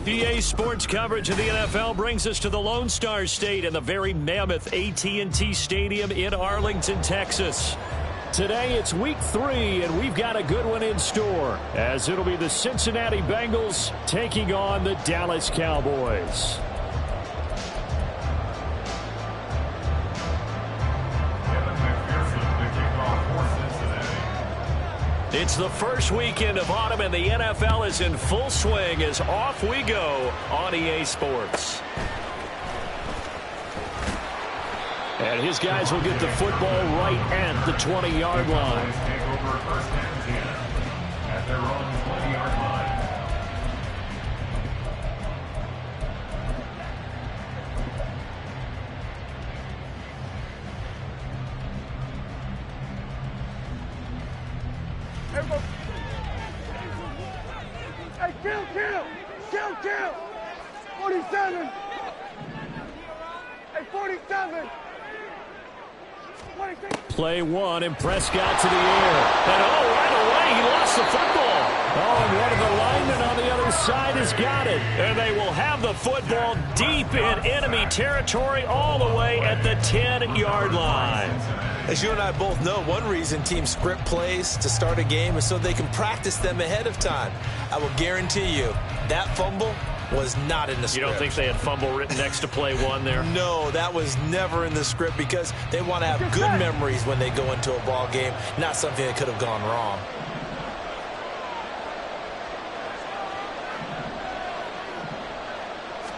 EA Sports coverage of the NFL brings us to the Lone Star State and the very mammoth AT&T Stadium in Arlington, Texas. Today it's week 3, and we've got a good one in store, as it'll be the Cincinnati Bengals taking on the Dallas Cowboys. It's the first weekend of autumn, and the NFL is in full swing as off we go on EA Sports. And his guys will get the football right at the 20-yard line. Take over first and 10 at their own 20-yard line. Hey, kill! 47! Hey, 47! Play one, and Prescott to the air. And right away, he lost the football. And one of the linemen on the other side has got it. And they will have the football deep in enemy territory all the way at the 10-yard line. As you and I both know, one reason teams script plays to start a game is so they can practice them ahead of time. I will guarantee you that fumble was not in the script. You don't think they had fumble written next to play one there? No, that was never in the script because they want to have good memories when they go into a ball game, not something that could have gone wrong.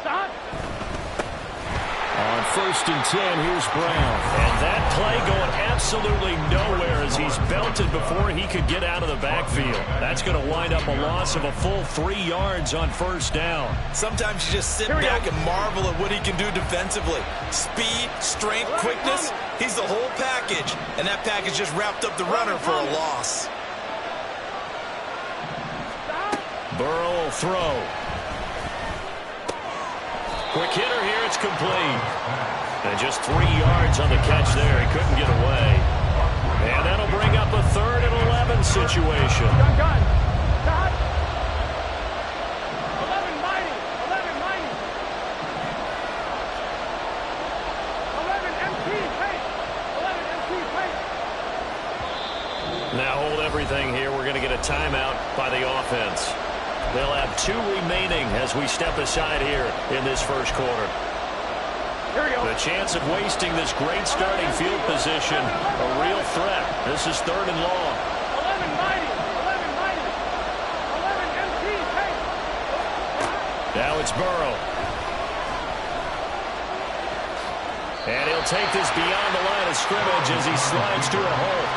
Stop! On 1st and 10, here's Brown. And that play going absolutely nowhere as he's belted before he could get out of the backfield. That's going to wind up a loss of a full 3 yards on 1st down. Sometimes you just sit back and marvel at what he can do defensively. Speed, strength, quickness, he's the whole package. And that package just wrapped up the runner for a loss. Burrow will throw. Quick hitter here, it's complete. And just 3 yards on the catch there. He couldn't get away. And that'll bring up a 3rd and 11 situation. Gun. Stop. 11 mighty. 11 MT pace. 11 MT pace. Now hold everything here. We're going to get a timeout by the offense. They'll have 2 remaining as we step aside here in this first quarter. Here we go. The chance of wasting this great starting field position, a real threat. This is 3rd and long. 11 mighty. 11 MT pace. Now it's Burrow. And he'll take this beyond the line of scrimmage as he slides through a hole.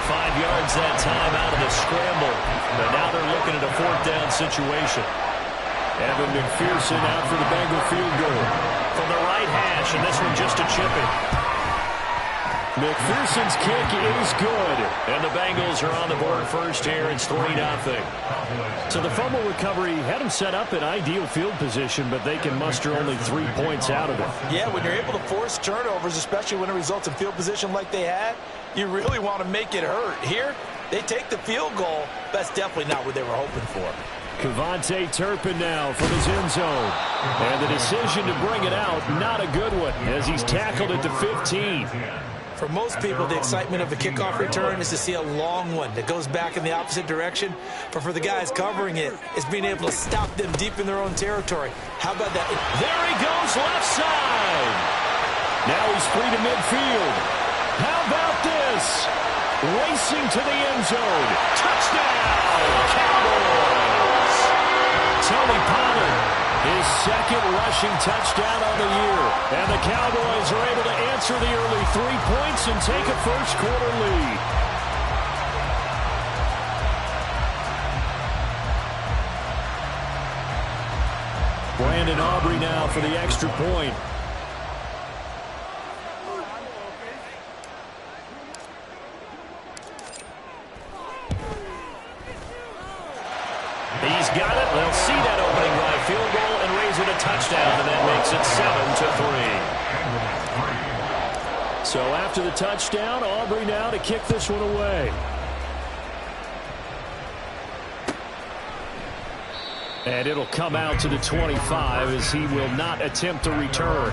5 yards that time out of the scramble. But now they're looking at a 4th down situation. Evan McPherson out for the Bengal field goal. From the right hash, and this one just a chip-in. McPherson's kick is good. And the Bengals are on the board first here. It's 3-0. So the fumble recovery had them set up in ideal field position, but they can muster only 3 points out of it. Yeah, when you're able to force turnovers, especially when it results in field position like they had, you really want to make it hurt. Here, they take the field goal. That's definitely not what they were hoping for. Kevontae Turpin now from his end zone. And the decision to bring it out, not a good one, as he's tackled at the 15. For most people, the excitement of a kickoff return is to see a long one that goes back in the opposite direction. But for the guys covering it, it's being able to stop them deep in their own territory. How about that? There he goes, left side. Now he's free to midfield. How about this? Racing to the end zone. Touchdown, Cowboys. Tony Pollard, his 2nd rushing touchdown on the year. And the Cowboys are able to answer the early 3 points and take a first quarter lead. Brandon Aubrey now for the extra point. He's got it. They'll see that opening right field goal and raise it a touchdown, and that makes it 7-3. So after the touchdown, Aubrey now to kick this one away. And it'll come out to the 25 as he will not attempt to return.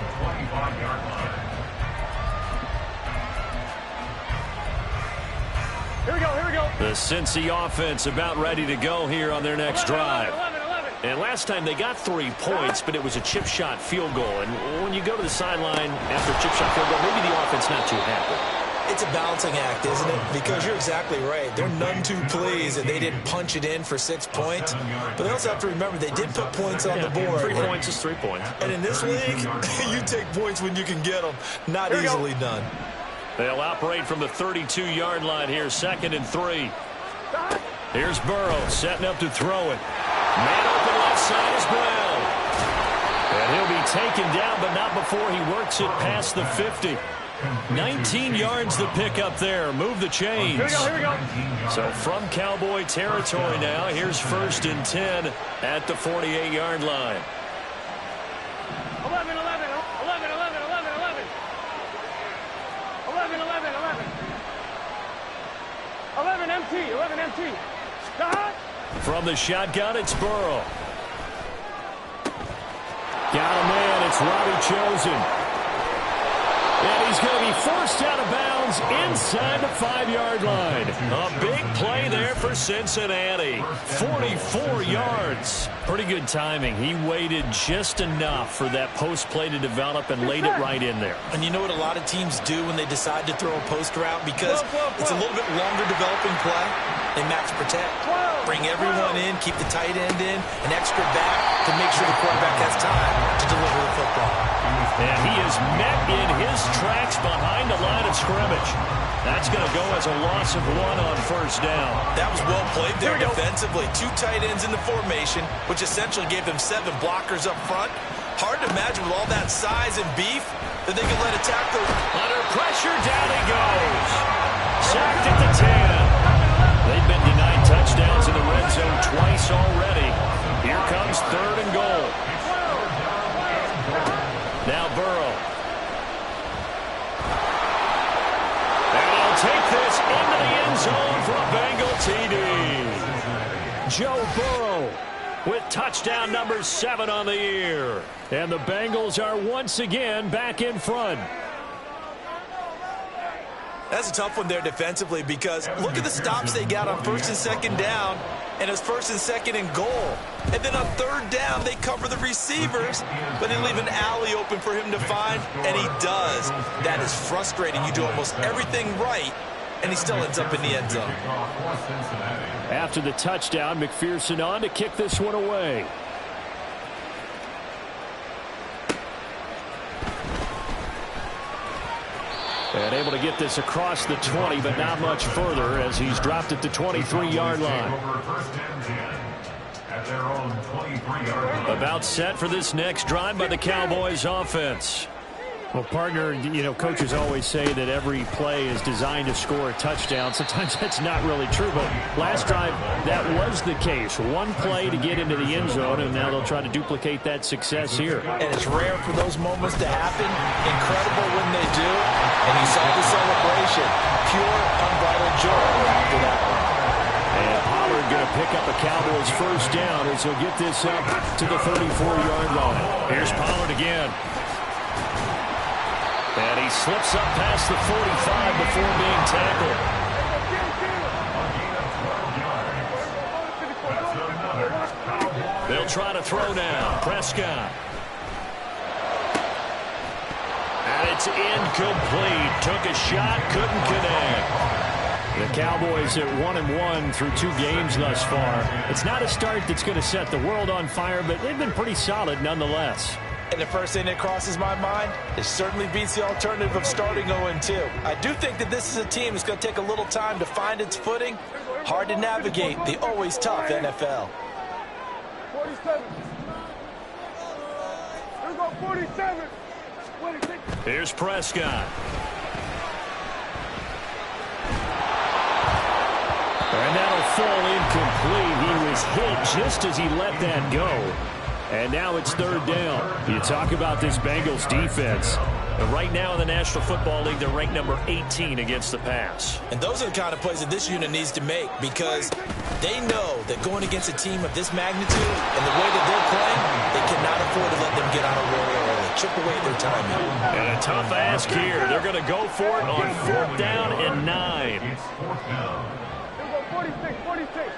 Here we go, here we go. The Cincy offense about ready to go here on their next drive. 11. And last time they got 3 points, but it was a chip shot field goal. And when you go to the sideline after a chip shot field goal, maybe the offense not too happy. It's a balancing act, isn't it? Because you're exactly right. They're none too pleased that they didn't punch it in for 6 points. But they also have to remember they did put points on the board. 3 points is 3 points. And in this league, you take points when you can get them. Not easily done. They'll operate from the 32-yard line here, 2nd and 3. Here's Burrow setting up to throw it. Man open left side is Brown. And he'll be taken down, but not before he works it past the 50. 19 yards the pick up there. Move the chains. Here we go. So from Cowboy territory now, here's 1st and 10 at the 48-yard line. 11. 11 MT. Stop. From the shotgun, it's Burrow. Got a man. It's Robbie Chosen. And he's going to be forced out of bounds inside the 5-yard line. A big play there for Cincinnati. 44 yards. Pretty good timing. He waited just enough for that post play to develop and laid it right in there. And you know what a lot of teams do when they decide to throw a post route? Because it's a little bit longer developing play. They max protect. Bring everyone in, keep the tight end in, an extra back to make sure the quarterback has time to deliver the football. And he is met in his tracks behind the line of scrimmage. That's going to go as a loss of 1 on 1st down. That was well played there defensively. 2 tight ends in the formation, which essentially gave them 7 blockers up front. Hard to imagine with all that size and beef that they could let a tackler. Under pressure, down he goes. Sacked at the 10. They've been denied touchdowns in the red zone twice already. Here comes 3rd and goal. Now Burrow. And he'll take this into the end zone for a Bengal TD. Joe Burrow with touchdown number 7 on the year. And the Bengals are once again back in front. That's a tough one there defensively because look at the stops they got on 1st and 2nd down, and it's 1st and 2nd and goal. And then on 3rd down, they cover the receivers, but they leave an alley open for him to find, and he does. That is frustrating. You do almost everything right, and he still ends up in the end zone. After the touchdown, McPherson on to kick this one away. And able to get this across the 20, but not much further as he's dropped at the 23-yard line. About set for this next drive by the Cowboys offense. Well, partner, you know, coaches always say that every play is designed to score a touchdown. Sometimes that's not really true, but last drive, that was the case. 1 play to get into the end zone, and now they'll try to duplicate that success here. And it's rare for those moments to happen. Incredible when they do. And you saw the celebration. Pure, unbridled joy after that one. And Pollard going to pick up a Cowboys 1st down as he'll get this up to the 34-yard line. Here's Pollard again. And he slips up past the 45 before being tackled. They'll try to throw now. Prescott. And it's incomplete. Took a shot, couldn't connect. The Cowboys at 1-1 through 2 games thus far. It's not a start that's going to set the world on fire, but they've been pretty solid nonetheless. And the first thing that crosses my mind, it certainly beats the alternative of starting 0-2. I do think that this is a team that's going to take a little time to find its footing. Hard to navigate the always tough NFL. 47. Here we go, 47. 26. Here's Prescott. And that'll fall incomplete. He was hit just as he let that go. And now it's 3rd down. You talk about this Bengals defense. And right now in the National Football League, they're ranked number 18 against the pass. And those are the kind of plays that this unit needs to make because they know that going against a team of this magnitude and the way that they're playing, they cannot afford to let them get on a roll early. Chip away at their timing. And a tough ask here. They're going to go for it on 4th down and 9. 46, 46.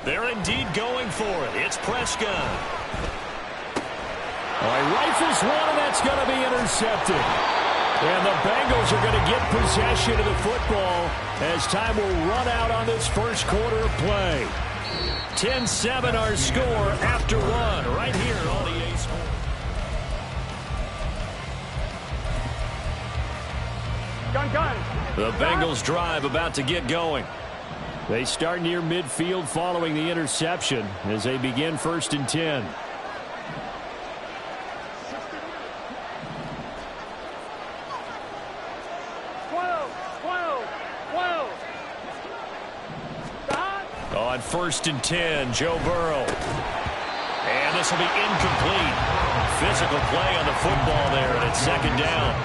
They're indeed going for it. It's Prescott. All right, rifles one, and that's going to be intercepted. And the Bengals are going to get possession of the football as time will run out on this first quarter of play. 10-7 our score after 1 right here on the A Sport. Gun. The Bengals drive about to get going. They start near midfield following the interception as they begin 1st and 10. On 1st and 10, Joe Burrow. And this will be incomplete. Physical play on the football there, and it's 2nd down.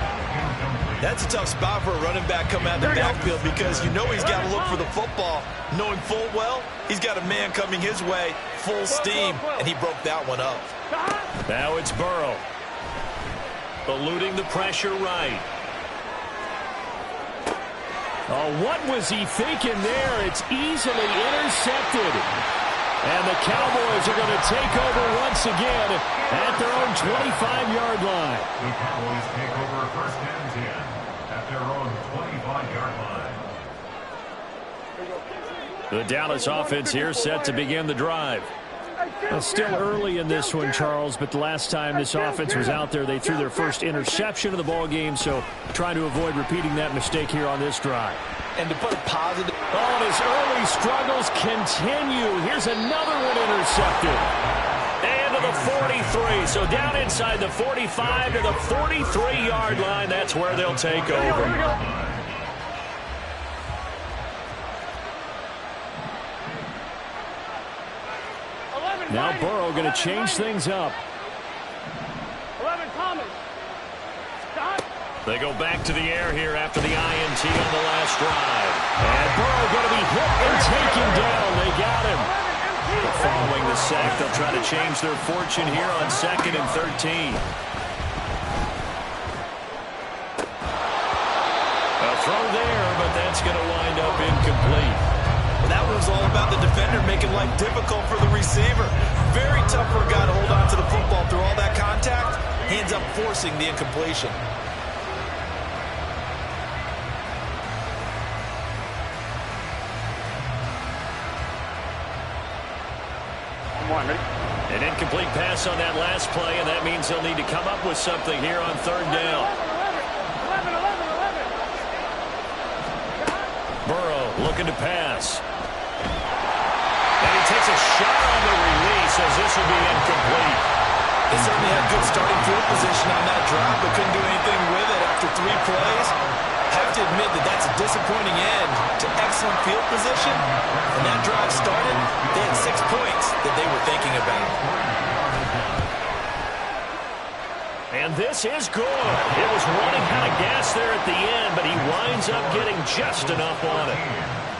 That's a tough spot for a running back coming out of the backfield because you know he's got to look for the football, knowing full well he's got a man coming his way, full steam, and he broke that one up. Now it's Burrow. Eluding the pressure right. Oh, what was he thinking there? It's easily intercepted. And the Cowboys are going to take over once again at their own 25-yard line. The Cowboys take over 1st and 10 at their own 25-yard line. The Dallas offense here set to begin the drive. Still early in this one, Charles, but the last time this offense was out there, they threw their first interception of the ball game, so trying to avoid repeating that mistake here on this drive. And to put a positive... Oh, his early struggles continue. Here's another one intercepted. And to the 43, so down inside the 45 to the 43-yard line. That's where they'll take over. Now Burrow going to change things up. 11, Thomas. Stop. They go back to the air here after the INT on the last drive. And Burrow going to be hit and taken down. They got him. Following the sack, they'll try to change their fortune here on 2nd and 13. A throw there, but that's going to wind up incomplete. That was all about the defender making life difficult for the receiver. Very tough for a guy to hold on to the football through all that contact. He ends up forcing the incompletion. An incomplete pass on that last play, and that means they'll need to come up with something here on 3rd down. 11. Burrow looking to pass. And he takes a shot on the release as this will be incomplete. They certainly had good starting field position on that drive, but couldn't do anything with it after 3 plays. Have to admit that that's a disappointing end to excellent field position. When that drive started, they had 6 points that they were thinking about. And this is good. It was running out of gas there at the end, but he winds up getting just enough on it.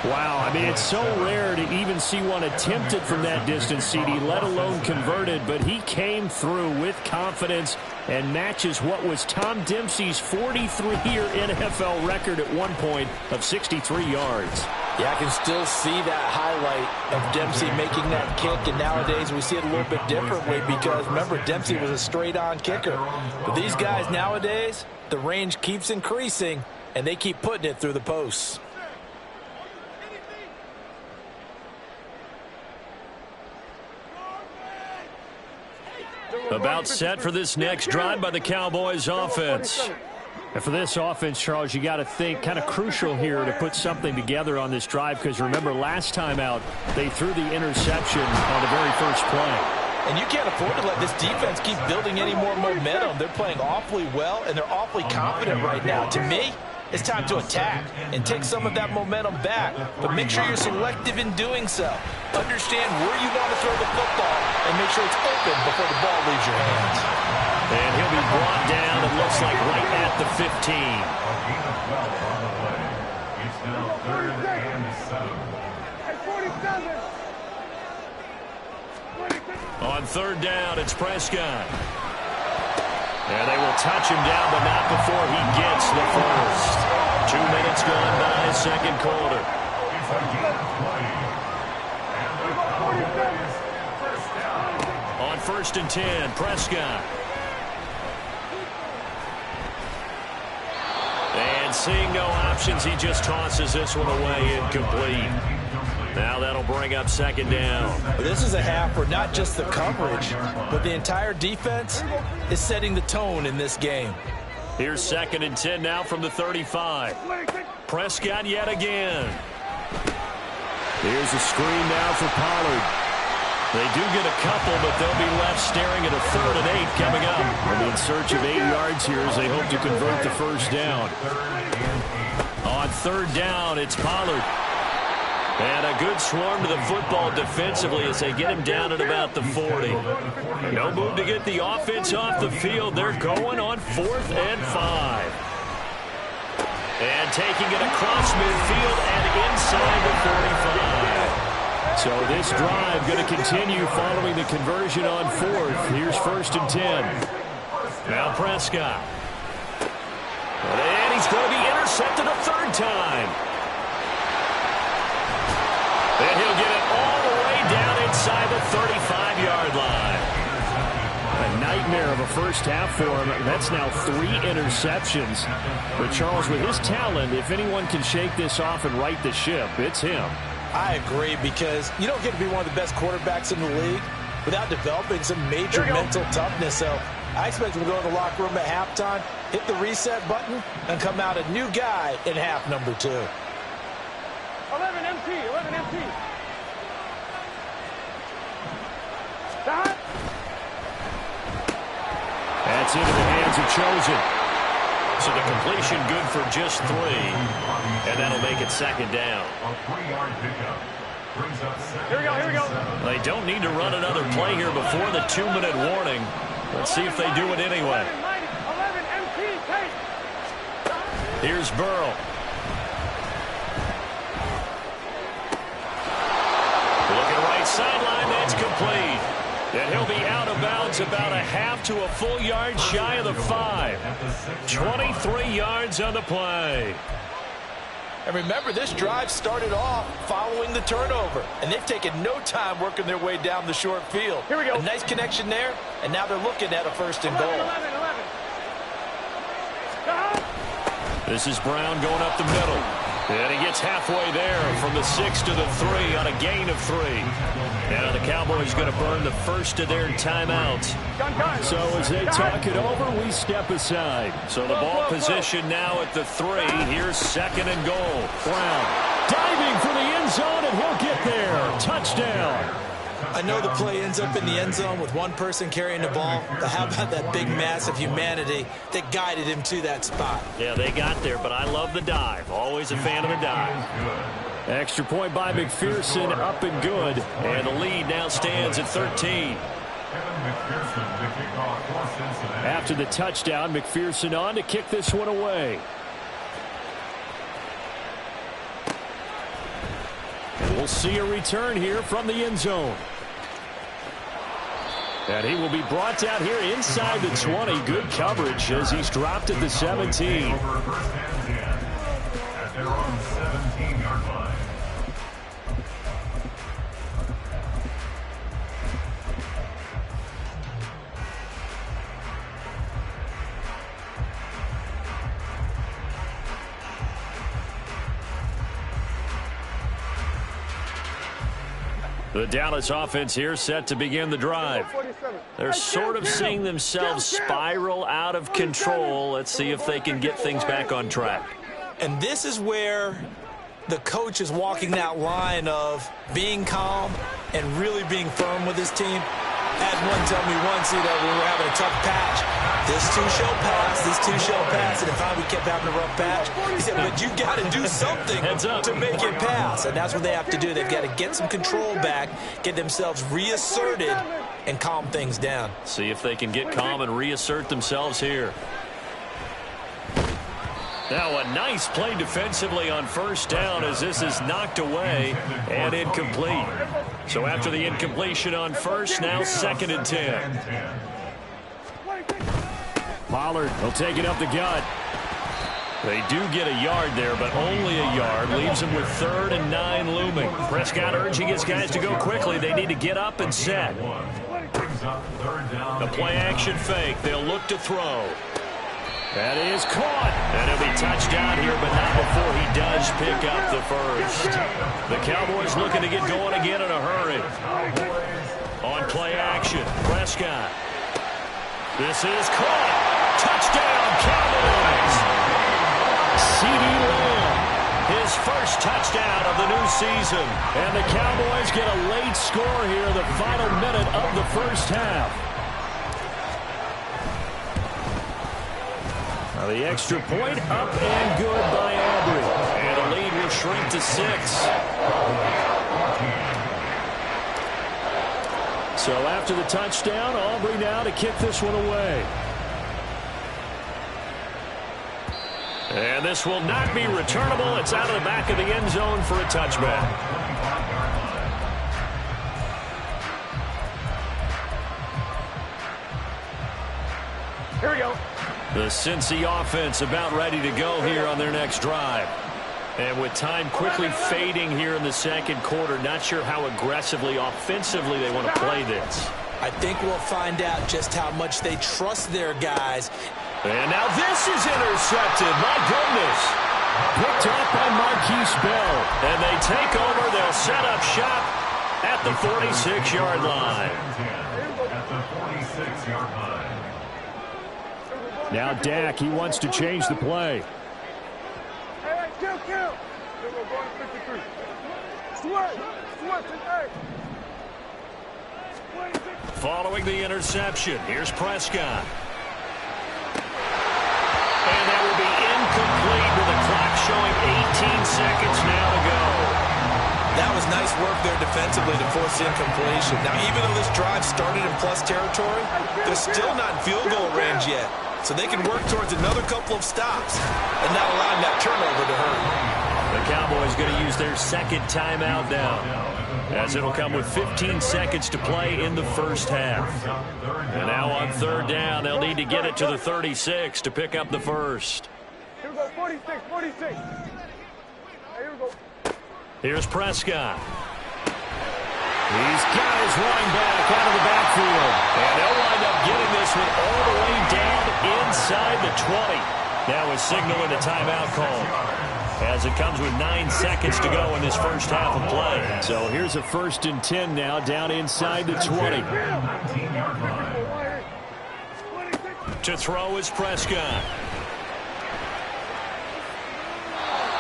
Wow, I mean, it's so rare to even see one attempted from that distance, CD, let alone converted, but he came through with confidence and matches what was Tom Dempsey's 43-year NFL record at one point of 63 yards. Yeah, I can still see that highlight of Dempsey making that kick, and nowadays we see it a little bit differently because, remember, Dempsey was a straight-on kicker. But these guys nowadays, the range keeps increasing, and they keep putting it through the posts. About set for this next drive by the Cowboys offense. And for this offense, Charles, you got to think kind of crucial here to put something together on this drive because remember last time out they threw the interception on the very first play. And you can't afford to let this defense keep building any more momentum. They're playing awfully well, and they're awfully confident right now. To me, it's time to attack and take some of that momentum back. But make sure you're selective in doing so. Understand where you want to throw the football and make sure it's open before the ball leaves your hands. And he'll be brought down. It looks like right at the 15. A gain of 12 on the play. It's now 3rd and 7. Hey, 47. On 3rd down, it's Prescott. And they will touch him down, but not before he gets the first. 2 minutes gone by, second quarter. It's a gain of 20. And the Cowboys first down. On 1st and 10, Prescott. And seeing no options, he just tosses this one away incomplete. Now that'll bring up 2nd down. This is a half where not just the coverage, but the entire defense is setting the tone in this game. Here's 2nd and 10 now from the 35. Prescott yet again. Here's a screen now for Pollard. They do get a couple, but they'll be left staring at a 3rd and 8 coming up. And in search of 8 yards here as they hope to convert the first down. On 3rd down, it's Pollard. And a good swarm to the football defensively as they get him down at about the 40. No move to get the offense off the field. They're going on 4th and 5. And taking it across midfield and inside the 45. So this drive going to continue following the conversion on 4th. Here's 1st and 10. Now Prescott. And he's going to be intercepted a 3rd time. And he'll get it all the way down inside the 35-yard line. A nightmare of a first half for him. That's now 3 interceptions. But Charles, with his talent, if anyone can shake this off and right the ship, it's him. I agree, because you don't get to be one of the best quarterbacks in the league without developing some major mental toughness. So I expect him to go to the locker room at halftime, hit the reset button, and come out a new guy in half number 2. 11 MT, 11 MT. That's into the hands of Chosen. So the completion good for just 3. And that'll make it 2nd down. A 3-yard pickup. Brings up 2nd. Here we go, here we go. They don't need to run another play here before the 2-minute warning. Let's see if they do it anyway. 11 MT, take. Here's Burrow. Looking right sideline, that's complete. And he'll be out of bounds about a half to a full yard shy of the 5. 23 yards on the play. And remember, this drive started off following the turnover, and they've taken no time working their way down the short field. Here we go. A nice connection there, and now they're looking at a 1st and goal. 11. This is Brown going up the middle. And he gets halfway there from the 6 to the 3 on a gain of 3. Now the Cowboys going to burn the first of their timeouts. So as they talk it over, we step aside. So the ball position now at the 3. Here's 2nd and goal. Brown diving for the end zone, and he'll get there. Touchdown. I know the play ends up in the end zone with one person carrying the ball, but how about that big mass of humanity that guided him to that spot? Yeah, they got there, but I love the dive. Always a fan of the dive. Extra point by McPherson, up and good. And the lead now stands at 13. After the touchdown, McPherson on to kick this one away. And we'll see a return here from the end zone. And he will be brought down here inside the 20. Good coverage as he's dropped at the 17. At their own 17-yard line. The Dallas offense here set to begin the drive. They're sort of seeing themselves spiral out of control. Let's see if they can get things back on track. And this is where the coach is walking that line of being calm and really being firm with his team. I had one tell me once, we were having a tough patch. This too shall pass, this too shall pass. And finally we kept having a rough patch. He said, but you got to do something to make it pass. And that's what they have to do. They've got to get some control back, get themselves reasserted, and calm things down. See if they can get calm and reassert themselves here. Now a nice play defensively on first down as this is knocked away and incomplete. So after the incompletion on first, now 2nd and 10. Pollard will take it up the gut. They do get a yard there, but only a yard. Leaves them with 3rd and 9 looming. Prescott urging his guys to go quickly. They need to get up and set. The play action fake. They'll look to throw. That is caught. And he'll be touchdown here, but not before he does pick up the first. The Cowboys looking to get going again in a hurry. On play action, Prescott. This is caught. Touchdown, Cowboys. C.D. Lamb, his first touchdown of the new season. And the Cowboys get a late score here, the final minute of the first half. Now the extra point up and good by Aubrey. And a lead will shrink to 6. So after the touchdown, Aubrey now to kick this one away. And this will not be returnable. It's out of the back of the end zone for a touchback. Here we go. The Cincy offense about ready to go here on their next drive. And with time quickly fading here in the second quarter, not sure how aggressively, offensively they want to play this. I think we'll find out just how much they trust their guys. And now this is intercepted. My goodness. Picked up by Marquise Bell. And they take over. They'll set up shop at the 46-yard line. Now Dak, he wants to change the play. Hey, kill. We're going 53. Swerve, hey. Following the interception, here's Prescott. And that will be incomplete with the clock showing 18 seconds now to go. That was nice work there defensively to force incompletion. Now, even though this drive started in plus territory, they're still not in field goal range yet. So they can work towards another couple of stops and not allowing that turnover to hurt. The Cowboys going to use their second timeout now, as it'll come with 15 seconds to play in the first half. And now on 3rd down, they'll need to get it to the 36 to pick up the first. Here we go, 46. Hey, here we go. Here's Prescott. He's got his running back out of the backfield. And they'll wind up getting this one all the way down inside the 20. Now a signal and a timeout call, as it comes with 9 seconds to go in this first half of play. So here's a 1st and 10 now, down inside the 20. To throw is Prescott.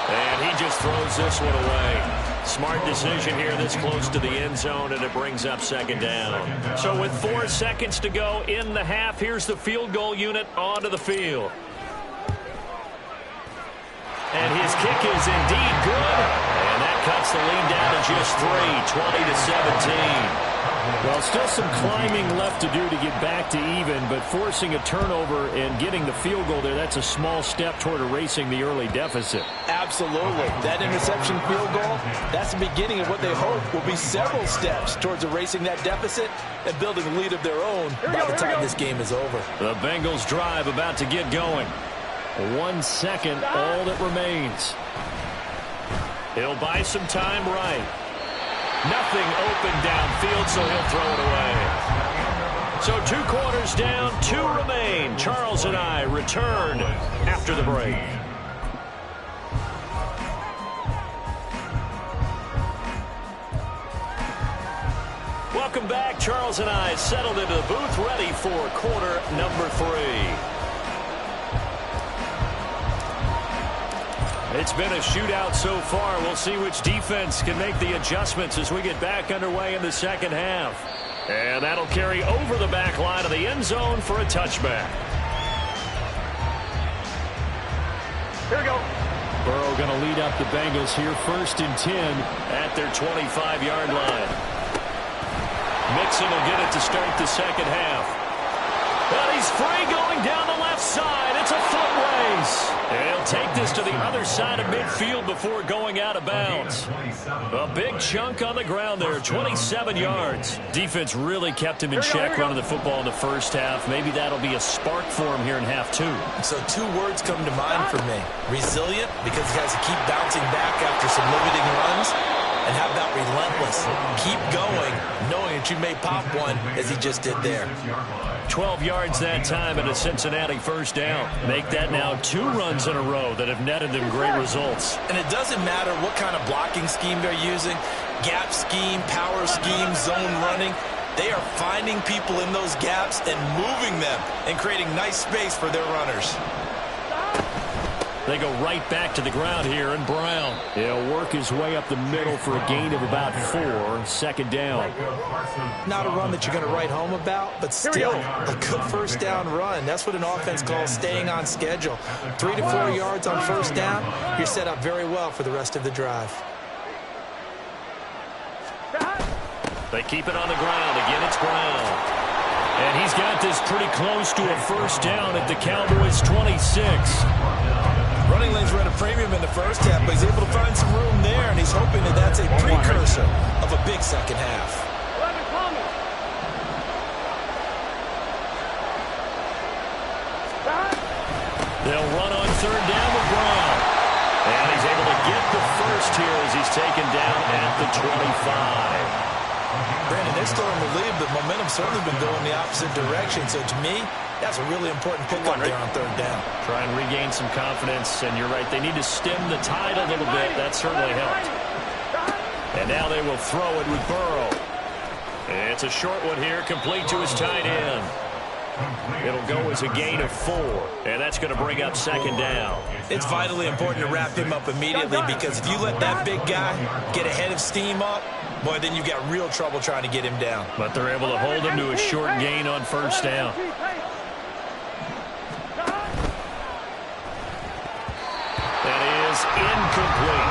And he just throws this one away. Smart decision here this close to the end zone, and it brings up 2nd down. So with 4 seconds to go in the half, here's the field goal unit onto the field. And his kick is indeed good. And that cuts the lead down to just 3, 20-17. Well, still some climbing left to do to get back to even, but forcing a turnover and getting the field goal there, that's a small step toward erasing the early deficit. Absolutely. That interception field goal, that's the beginning of what they hope will be several steps towards erasing that deficit and building a lead of their own by the time this game is over. The Bengals drive about to get going. 1 second, all that remains. He'll buy some time right. Nothing open downfield, so he'll throw it away. So 2 quarters down, 2 remain. Charles and I return after the break. Welcome back. Charles and I settled into the booth, ready for quarter number 3. It's been a shootout so far. We'll see which defense can make the adjustments as we get back underway in the second half. And that'll carry over the back line of the end zone for a touchback. Here we go. Burrow going to lead up the Bengals here, 1st and 10 at their 25-yard line. Mixon will get it to start the second half. But he's free going down the left side. It's a foot race. And he'll take this Other side of midfield before going out of bounds. A big chunk on the ground there, 27 yards. Defense really kept him in check running the football in the first half. Maybe that'll be a spark for him here in half two. So two words come to mind for me. Resilient, because he has to keep bouncing back after some limiting runs. And how about relentless? Keep going, knowing that you may pop one, as he just did there. 12 yards that time and a Cincinnati first down. Make that now 2 runs in a row that have netted them great results. And it doesn't matter what kind of blocking scheme they're using, gap scheme, power scheme, zone running. They are finding people in those gaps and moving them and creating nice space for their runners. They go right back to the ground here, and Brown, he'll work his way up the middle for a gain of about 4, second down. Not a run that you're going to write home about, but still a good first down run. That's what an offense calls staying on schedule. 3 to 4 yards on first down, you're set up very well for the rest of the drive. They keep it on the ground. Again, it's Brown. And he's got this pretty close to a first down at the Cowboys' 26. Running lanes were at a premium in the first half, but he's able to find some room there, and he's hoping that that's a precursor of a big second half. They'll run on third down with Brown. And he's able to get the first here as he's taken down at the 25. Brandon, they're still in the lead, but momentum's certainly been going the opposite direction. So to me, that's a really important pickup there on third down. Try and regain some confidence, and you're right, they need to stem the tide a little bit. That certainly helped. And now they will throw it with Burrow. It's a short one here, complete to his tight end. It'll go as a gain of 4, and that's going to bring up second down. It's vitally important to wrap him up immediately, because if you let that big guy get ahead of steam up, boy, then you've got real trouble trying to get him down. But they're able to hold him to a short gain on first down. That is incomplete.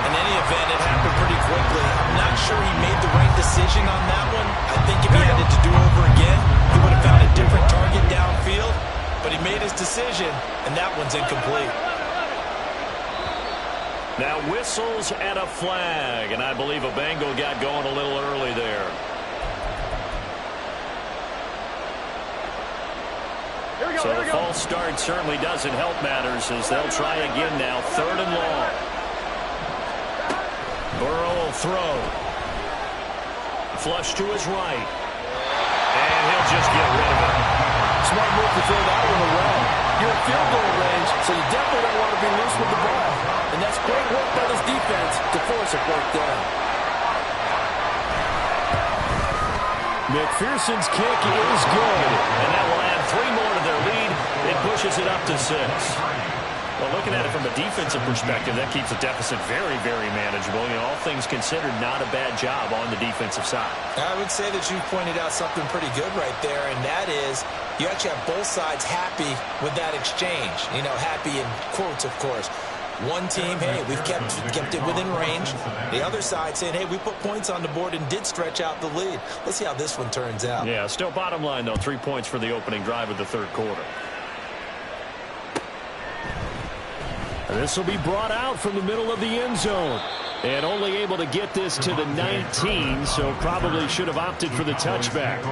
In any event, it happened pretty quickly. I'm not sure he made the right decision on that one. I think if he had it to do over again, he would have found a different target downfield. But he made his decision, and that one's incomplete. Now whistles and a flag, and I believe a Bengal got going a little early there. So the false start certainly doesn't help matters, as they'll try again now, third and long. Burrow will throw. Flush to his right. And he'll just get rid of it. Smart move to throw that one away. You're in field goal range, so you definitely don't want to be loose with the ball. And that's great work by this defense to force a fourth down. McPherson's kick is good, and that will add 3 more to their lead. It pushes it up to 6. Well, looking at it from a defensive perspective, that keeps the deficit very, very manageable. You know, all things considered, not a bad job on the defensive side. I would say that you pointed out something pretty good right there, and that is you actually have both sides happy with that exchange. You know, happy in quotes, of course. One team, hey, we've kept it within range. The other side saying, hey, we put points on the board and did stretch out the lead. Let's see how this one turns out. Yeah, still bottom line, though, 3 points for the opening drive of the third quarter. This will be brought out from the middle of the end zone. And only able to get this to the 19, so probably should have opted for the touchback.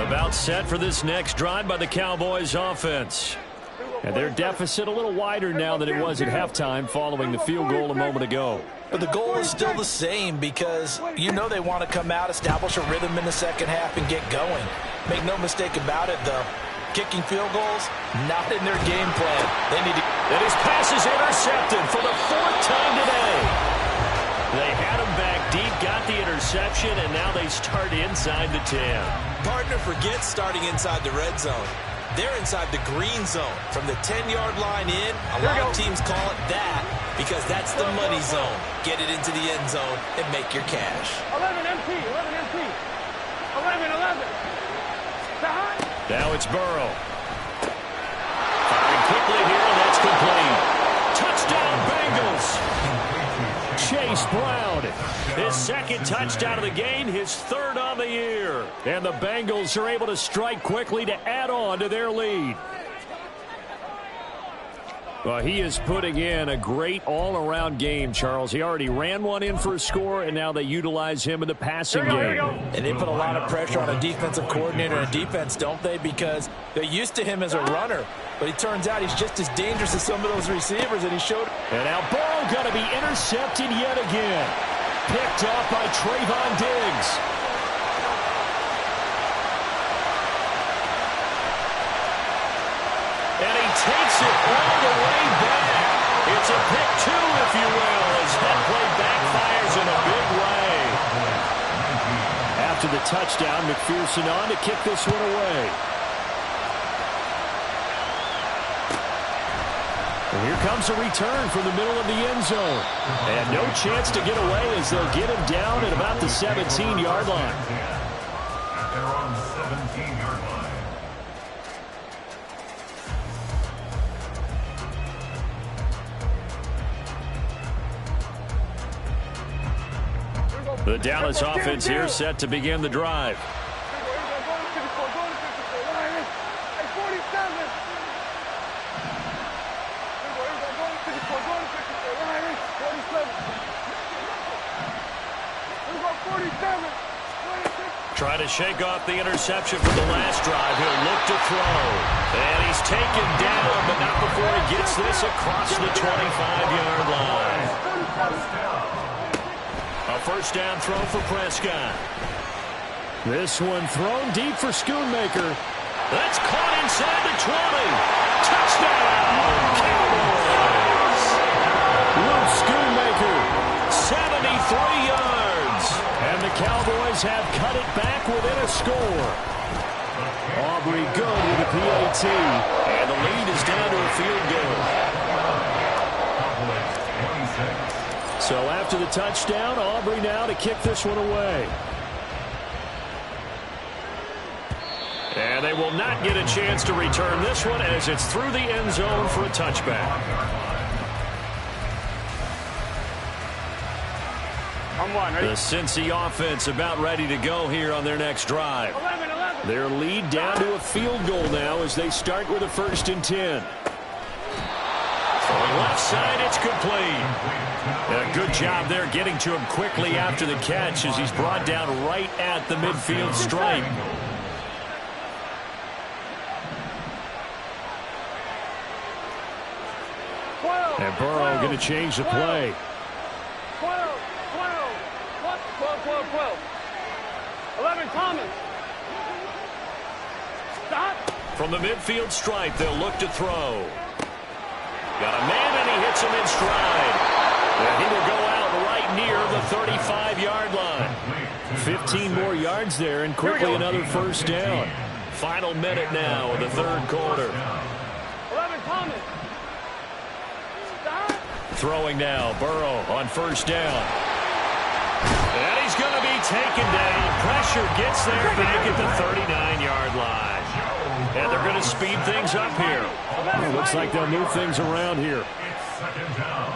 About set for this next drive by the Cowboys offense. And their deficit a little wider now than it was at halftime following the field goal a moment ago. But the goal is still the same, because you know they want to come out, establish a rhythm in the second half, and get going. Make no mistake about it, though. Kicking field goals, not in their game plan. They need to... And his pass is intercepted for the 4th time today. They had him back deep, got the interception, and now they start inside the 10. Partner forgets starting inside the red zone. They're inside the green zone. From the 10-yard line in, a lot of teams call it that because that's the money zone. Get it into the end zone and make your cash. 11 MT, 11 MT. 11. Now it's Burrow. Firing quickly here, and that's complete. Touchdown, Bengals. Chase Brown, his 2nd touchdown of the game, his 3rd on the year. And the Bengals are able to strike quickly to add on to their lead. Well, he is putting in a great all-around game, Charles. He already ran one in for a score, and now they utilize him in the passing game. And they put a lot of pressure on a defensive coordinator and defense, don't they? Because they're used to him as a runner. But it turns out he's just as dangerous as some of those receivers, and he showed. And now Burrow going to be intercepted yet again. Picked off by Trayvon Diggs. And he takes it all the way back. It's a pick two, if you will, as that play backfires in a big way. After the touchdown, McPherson on to kick this one away. And here comes a return from the middle of the end zone. And no chance to get away as they'll get him down at about the 17-yard line. They're on the 17-yard line. The Dallas offense here set to begin the drive. Try to shake off the interception from the last drive. He'll look to throw. And he's taken down, but not before he gets this across the 25-yard line. A first down throw for Prescott. This one thrown deep for Schoonmaker. That's caught inside the 20. Touchdown, Cowboys. Luke Schoonmaker, 73 yards. And the Cowboys have cut it back within a score. Aubrey good with the PAT. And the lead is down to a field goal. So after the touchdown, Aubrey now to kick this one away. And they will not get a chance to return this one as it's through the end zone for a touchback. The Cincy offense about ready to go here on their next drive. 11. Their lead down to a field goal now as they start with a 1st and 10. Throwing left side, it's complete. A good job there getting to him quickly after the catch as he's brought down right at the midfield stripe. And Burrow going to change the play. 12. 11, Thomas. Stop. From the midfield stripe, they'll look to throw. Got a man, and he hits him in stride. And he will go out right near the 35-yard line. 15 more yards there, and quickly another first down. Final minute now of the third quarter. 11, Thomas. Stop. Throwing now, Burrow on first down. And he's going to be taken down. Pressure gets there back at the 39-yard line. And they're going to speed things up here. It looks like they'll move things around here. It's 2nd down.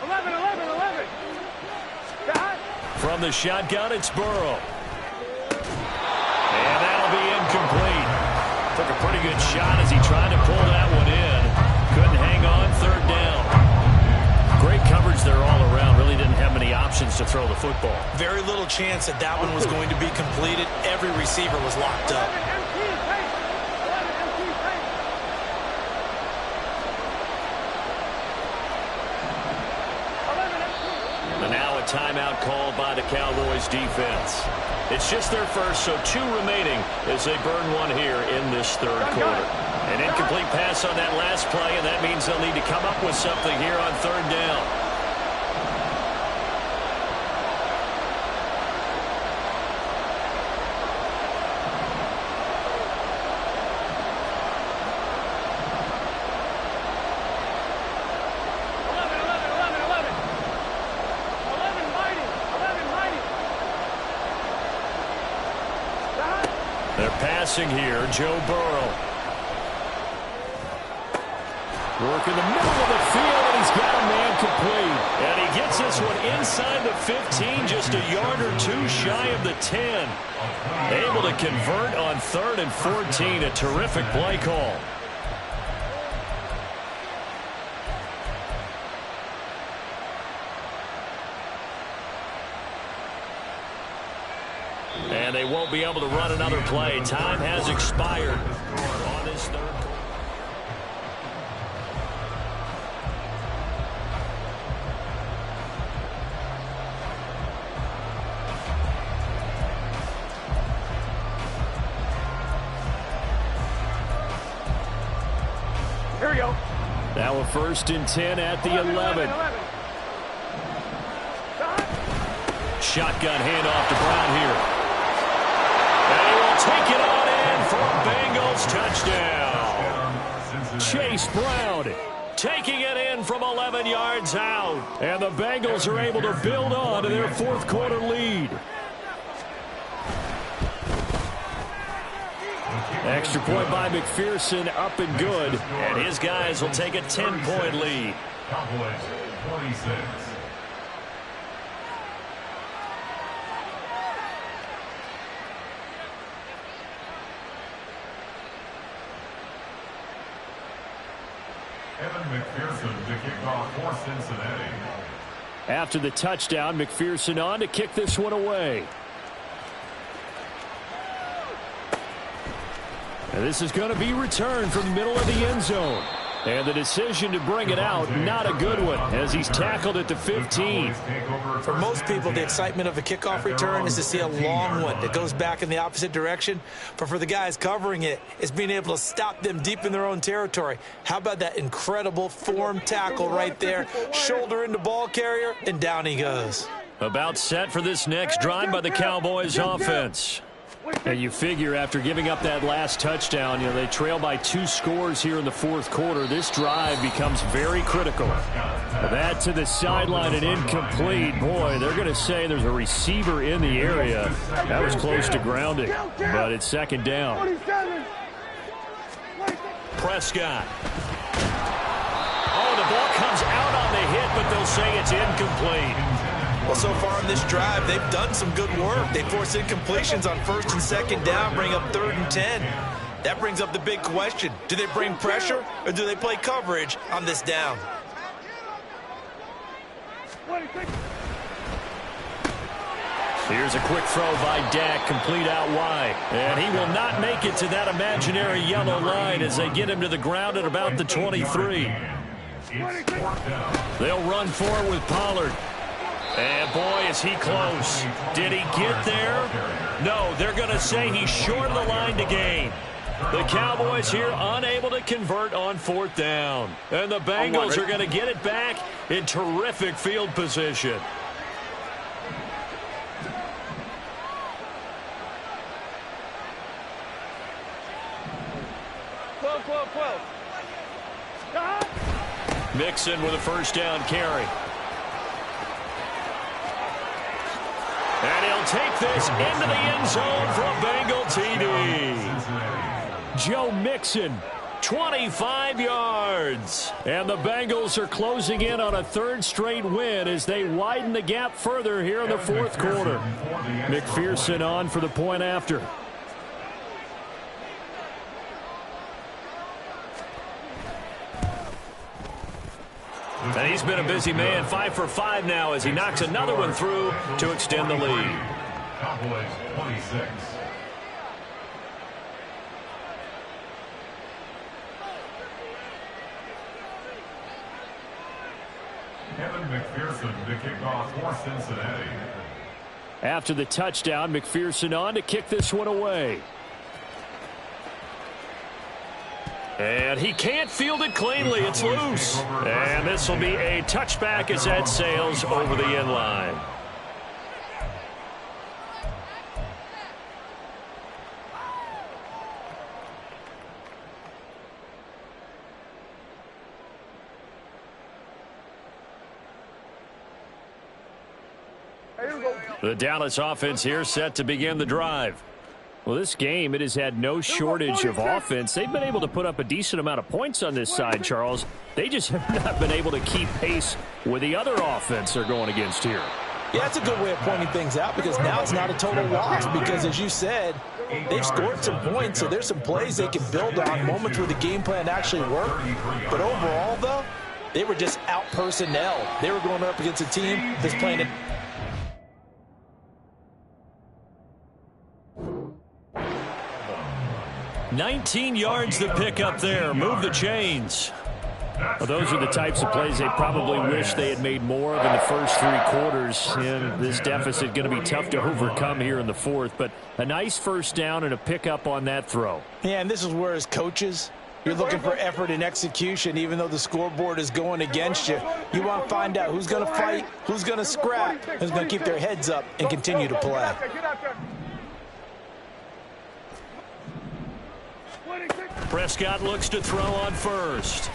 11. Stop. From the shotgun, it's Burrow. And that'll be incomplete. Took a pretty good shot as he tried to pull that one in. Couldn't hang on, 3rd down. Great coverage there all around. Really didn't have many options to throw the football. Very little chance that that one was going to be completed. Every receiver was locked up. 11 empty tape. And now a timeout called by the Cowboys defense. It's just their first, so 2 remaining as they burn one here in this third quarter. An incomplete pass on that last play, and that means they'll need to come up with something here on 3rd down. They're passing here, Joe Burrow. Working the middle of the field, and he's got a man complete. And he gets this one inside the 15, just a yard or 2 shy of the 10. Able to convert on 3rd and 14, a terrific play call. won't be able to run another play. Time has expired on this third quarter. Here we go. Now a 1st and 10 at the 11. Shotgun handoff to Brown here. And he will take it on in for a Bengals touchdown. Chase Brown taking it in from 11 yards out. And the Bengals are able to build on to their 4th quarter lead. Extra point by McPherson, up and good. And his guys will take a 10-point lead. Cowboys 26. Evan McPherson to kick off for Cincinnati. After the touchdown, McPherson on to kick this one away. And this is going to be returned from the middle of the end zone. And the decision to bring it out, not a good one, as he's tackled at the 15. For most people, the excitement of a kickoff return is to see a long one that goes back in the opposite direction. But for the guys covering it, it's being able to stop them deep in their own territory. How about that incredible form tackle right there? Shoulder into ball carrier, and down he goes. About set for this next drive by the Cowboys offense. And you figure after giving up that last touchdown, they trail by 2 scores here in the 4th quarter. This drive becomes very critical. That to the sideline and incomplete. Boy, they're going to say there's a receiver in the area. That was close to grounding, but it's 2nd down. Prescott. Oh, the ball comes out on the hit, but they'll say it's incomplete. Well, so far in this drive, they've done some good work. They force incompletions on 1st and 2nd down, bring up 3rd and 10. That brings up the big question. Do they bring pressure, or do they play coverage on this down? Here's a quick throw by Dak, complete out wide. And he will not make it to that imaginary yellow line as they get him to the ground at about the 23. They'll run for it with Pollard. And boy, is he close. Did he get there? No, they're going to say he's short of the line to gain. The Cowboys here unable to convert on 4th down. And the Bengals are going to get it back in terrific field position. Mixon with a 1st down carry. And he'll take this into the end zone for a Bengal TD. Joe Mixon, 25 yards. And the Bengals are closing in on a 3rd straight win as they widen the gap further here in the 4th quarter. McPherson on for the point after. And he's been a busy man, 5 for 5 now as he knocks another one through to extend the lead. Cowboys 26. Kevin McPherson to kick off for Cincinnati. After the touchdown, McPherson on to kick this one away. And he can't field it cleanly. It's loose. And this will be a touchback as that sails over the end line. The Dallas offense here set to begin the drive. Well, this game, it has had no shortage of offense. They've been able to put up a decent amount of points on this side, Charles. They just have not been able to keep pace with the other offense they're going against here. Yeah, that's a good way of pointing things out because now it's not a total loss because, as you said, they've scored some points, so there's some plays they can build on, moments where the game plan actually worked. But overall, though, they were just out personnel. They were going up against a team that's playing it. 19 yards to pick up there. Move the chains. Well, those are the types of plays they probably wish they had made more of in the first 3 quarters. And this deficit going to be tough to overcome here in the fourth. But a nice first down and a pickup on that throw. Yeah, and this is where as coaches, you're looking for effort and execution. Even though the scoreboard is going against you, you want to find out who's going to fight, who's going to scrap, who's going to keep their heads up and continue to play. Prescott looks to throw on first.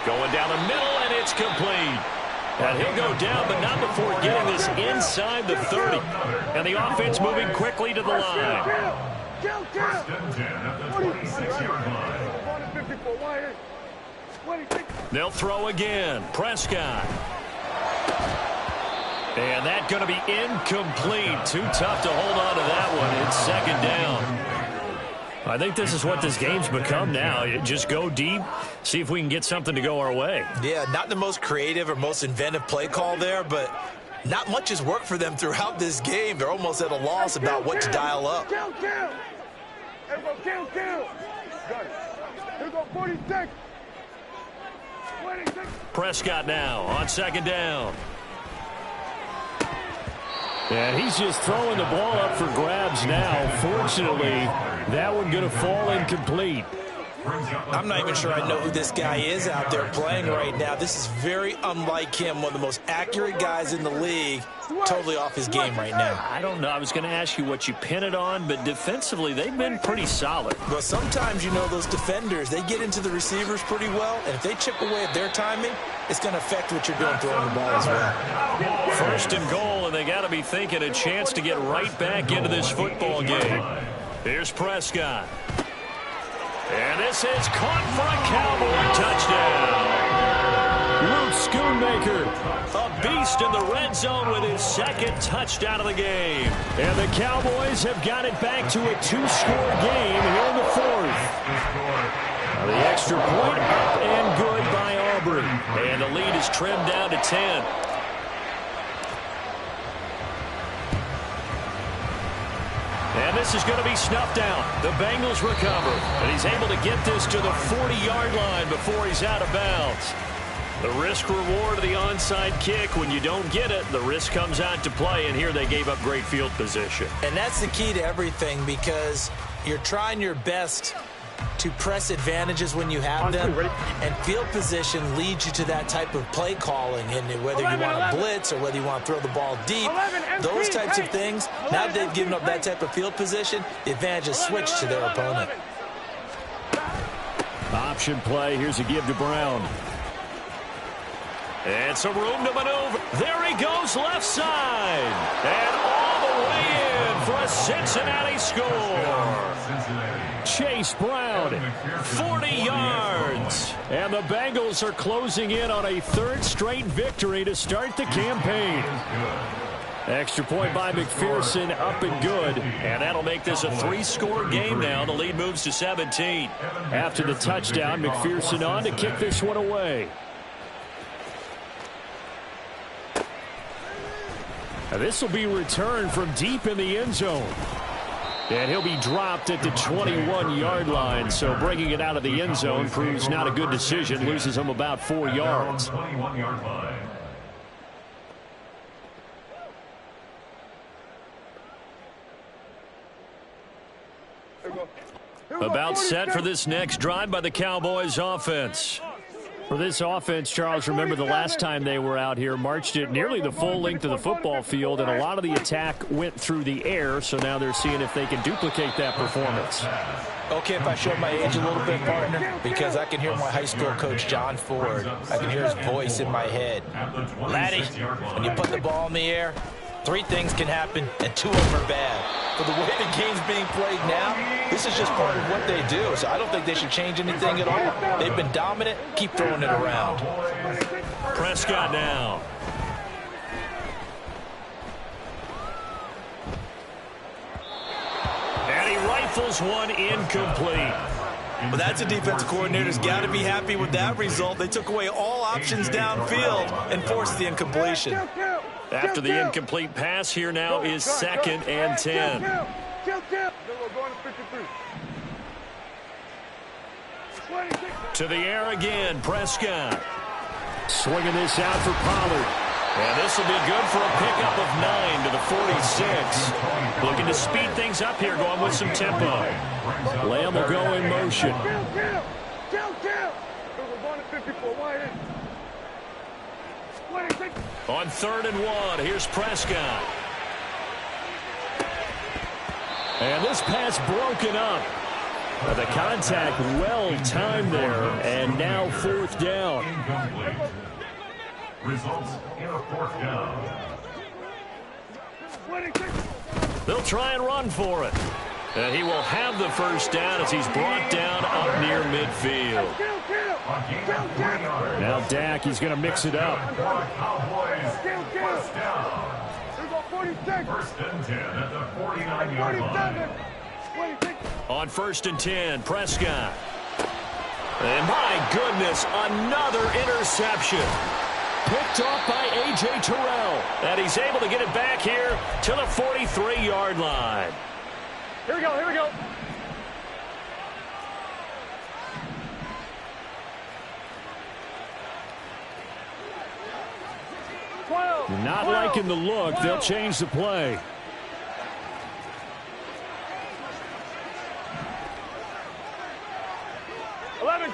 Going down the middle, and it's complete. And he'll go down, but not before getting this inside the 30. And the offense moving quickly to the line. First and 10 at the 26-yard line. They'll throw again. Prescott. And that's going to be incomplete. Too tough to hold on to that one. It's second down. I think this is what this game's become now. Just go deep, see if we can get something to go our way. Yeah, not the most creative or most inventive play call there, but not much has worked for them throughout this game. They're almost at a loss about what to dial up. Prescott now on second down. And he's just throwing the ball up for grabs now. Fortunately, that one going to fall incomplete. I'm not even sure I know who this guy is out there playing right now. This is very unlike him, one of the most accurate guys in the league. Totally off his game right now. I don't know. I was going to ask you what you pin it on, but defensively, they've been pretty solid. Well, sometimes, those defenders, they get into the receivers pretty well, and if they chip away at their timing, it's going to affect what you're doing throwing the ball as well. First and goal, and they got to be thinking a chance to get right back into this football game. Here's Prescott. And this is caught for a Cowboy touchdown. Luke Schoonmaker, a beast in the red zone with his second touchdown of the game. And the Cowboys have got it back to a 2-score game here in the fourth. Now the extra point up and good by Auburn. And the lead is trimmed down to 10. And this is going to be snuffed out. The Bengals recover. And he's able to get this to the 40-yard line before he's out of bounds. The risk-reward of the onside kick, when you don't get it, the risk comes out to play, and here they gave up great field position. And that's the key to everything, because you're trying your best to press advantages when you have them, and field position leads you to that type of play calling. And whether you want to blitz or whether you want to throw the ball deep, those types of things, now that they've given up that type of field position, the advantage is switched to their opponent. Option play. Here's a give to Brown. And some room to maneuver. There he goes, left side. And all the way in for a Cincinnati score. Chase Brown, 40 yards. And the Bengals are closing in on a third straight victory to start the campaign. Extra point by McPherson, up and good. And that'll make this a 3-score game now. The lead moves to 17. After the touchdown, McPherson on to kick this one away. Now this will be returned from deep in the end zone. And he'll be dropped at the 21-yard line. So bringing it out of the end zone proves not a good decision. Loses him about 4 yards. About set for this next drive by the Cowboys offense. For this offense, Charles, remember the last time they were out here, marched it nearly the full length of the football field, and a lot of the attack went through the air, so now they're seeing if they can duplicate that performance. Okay, if I show my age a little bit, partner, because I can hear my high school coach, John Ford. I can hear his voice in my head. Laddie, when you put the ball in the air, 3 things can happen, and 2 of them are bad. For the way the game's being played now, this is just part of what they do. So I don't think they should change anything at all. They've been dominant. Keep throwing it around. Prescott now. And he rifles one incomplete. Well, that's a defensive coordinator's got to be happy with that result. They took away all options downfield and forced the incompletion. After the incomplete pass, here now is 2nd and 10. We're going to 53. To the air again, Prescott. Swinging this out for Pollard. And this will be good for a pickup of 9 to the 46. Looking to speed things up here, going with some tempo. Lamb will go in motion. We're going to 54. Wide in. On 3rd and 1, here's Prescott. And this pass broken up. The contact well timed there, and now 4th down. Results in a 4th down. They'll try and run for it. And he will have the 1st down as he's brought down up near midfield. Now Dak, he's going to mix it up. Cowboys, 1st down. 1st and 10 at the 49-yard line. On 1st and 10, Prescott. And my goodness, another interception. Picked off by A.J. Terrell. And he's able to get it back here to the 43-yard line. Here we go. 12. Not liking the look. They'll change the play.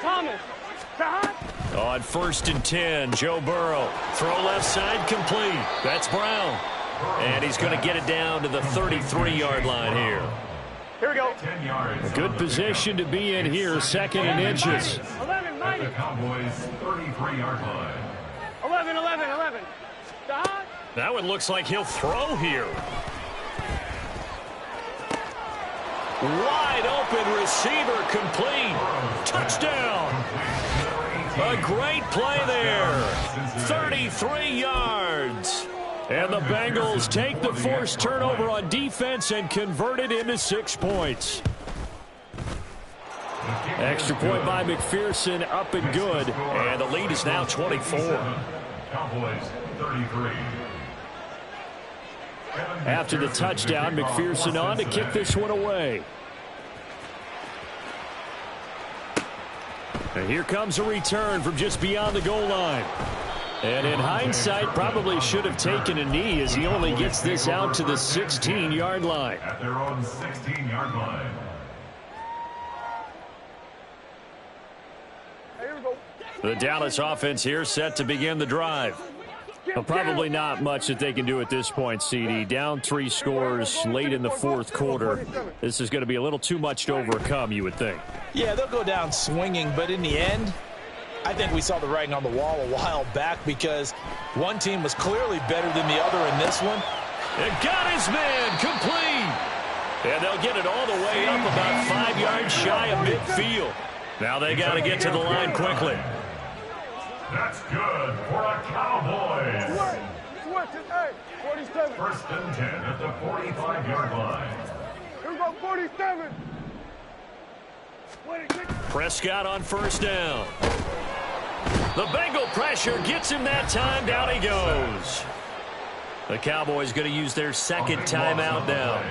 Thomas. On 1st and 10, Joe Burrow. Throw left side complete. That's Brown. And he's going to get it down to the 33-yard line here. Here we go. 10 yards. A good position to be in here, 2nd and inches. 11, At the Cowboys' 33-yard line. 11. That one looks like he'll throw here. Wide open receiver complete. Touchdown. A great play there. 33 yards. And the Bengals take the forced turnover on defense and convert it into 6 points. Extra point by McPherson, up and good. And the lead is now 24. Cowboys 33. After the touchdown, McPherson on to kick this one away. And here comes a return from just beyond the goal line. And in hindsight, probably should have taken a knee as he only gets this out to the 16-yard line. At their own 16-yard line. The Dallas offense here set to begin the drive. Well, probably not much that they can do at this point, CD. Down 3 scores late in the 4th quarter. This is going to be a little too much to overcome, you would think. Yeah, they'll go down swinging, but in the end, I think we saw the writing on the wall a while back because one team was clearly better than the other in this one. And got his man complete. And they'll get it all the way up about 5 yards shy of midfield. Now they got to get to the line quickly. That's good for a Cowboys. 47. 1st and 10 at the 45-yard line. Here we go, 47. Prescott on 1st down. The Bengal pressure gets him that time. Down he goes. The Cowboys going to use their 2nd timeout now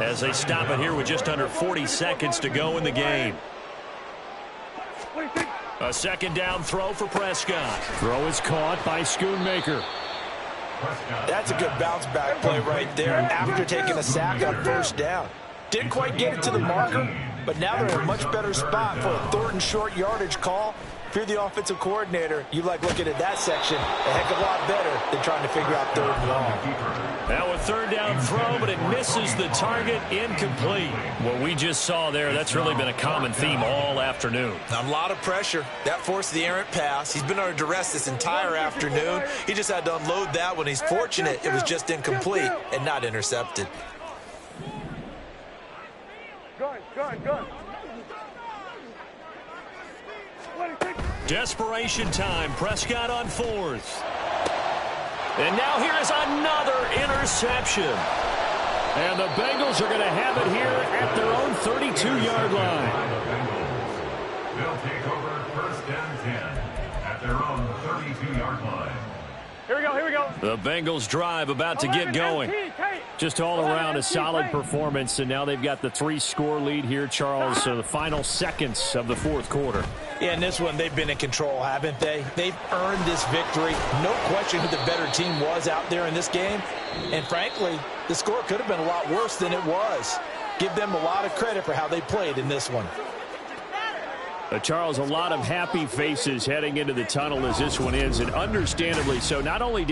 as they stop it here with just under 40 seconds to go in the game. A 2nd down throw for Prescott. Throw is caught by Schoonmaker. That's a good bounce back play right there after taking a sack on 1st down. Didn't quite get it to the marker, but now they're in a much better spot for a 3rd and short yardage call. If you're the offensive coordinator, you like looking at that section a heck of a lot better than trying to figure out 3rd and long. Now a 3rd down throw, but it misses the target, incomplete. What we just saw there, that's really been a common theme all afternoon. A lot of pressure. That forced the errant pass. He's been under duress this entire afternoon. He just had to unload that one. He's fortunate it was just incomplete and not intercepted. Gun. Desperation time. Prescott on 4th. And now here is another interception. And the Bengals are going to have it here at their own 32-yard line. They'll take over 1st and 10 at their own 32-yard line. Here we go. The Bengals drive about to get going. Just all around a solid performance, and now they've got the 3-score lead here, Charles, so the final seconds of the fourth quarter. Yeah, in this one, they've been in control, haven't they? They've earned this victory. No question who the better team was out there in this game. And frankly, the score could have been a lot worse than it was. Give them a lot of credit for how they played in this one. Charles, a lot of happy faces heading into the tunnel as this one ends, and understandably so. Not only did